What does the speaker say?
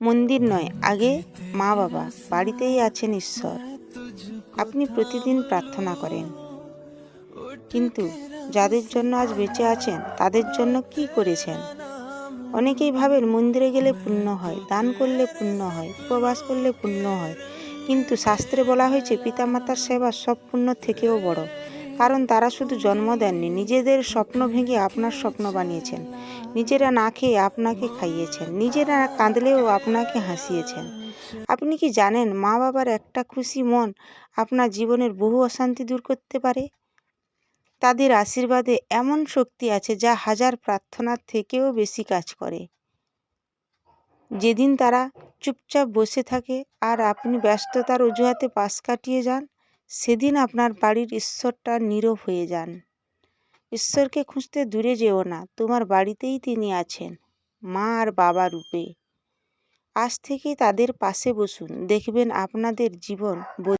মন্দির নয়, আগে মা বাবা, বাড়িতেই আছেন ঈশ্বর। আপনি প্রতিদিন প্রার্থনা করেন, কিন্তু যাদের জন্য আজ বেঁচে আছেন তাদের জন্য কি করেছেন? অনেকেই ভাবেন মন্দিরে গেলে পুণ্য হয়, দান করলে পুণ্য হয়, উপবাস করলে পুণ্য হয়, কিন্তু শাস্ত্রে বলা হয়েছে পিতামাতার সেবা সব পুণ্যর থেকেও বড়। কারণ তারা শুধু জন্ম দেননি, নিজেদের স্বপ্ন ভেঙে আপনার স্বপ্ন বানিয়েছেন, নিজেরা না খেয়ে আপনাকে খাইয়েছেন, নিজেরা কাঁদলেও আপনাকে হাসিয়েছেন। আপনি কি জানেন মা বাবার একটা খুশি মন আপনার জীবনের বহু অশান্তি দূর করতে পারে? তাদের আশীর্বাদে এমন শক্তি আছে যা হাজার প্রার্থনার থেকেও বেশি কাজ করে। যেদিন তারা চুপচাপ বসে থাকে আর আপনি ব্যস্ততার অজুহাতে পাশ কাটিয়ে যান, সেদিন আপনার বাড়ির ঈশ্বরটা নীরব হয়ে যান। ঈশ্বরকে খুঁজতে দূরে যেও না, তোমার বাড়িতেই তিনি আছেন, মা আর বাবা রূপে। আজ থেকে তাদের পাশে বসুন, দেখবেন আপনাদের জীবন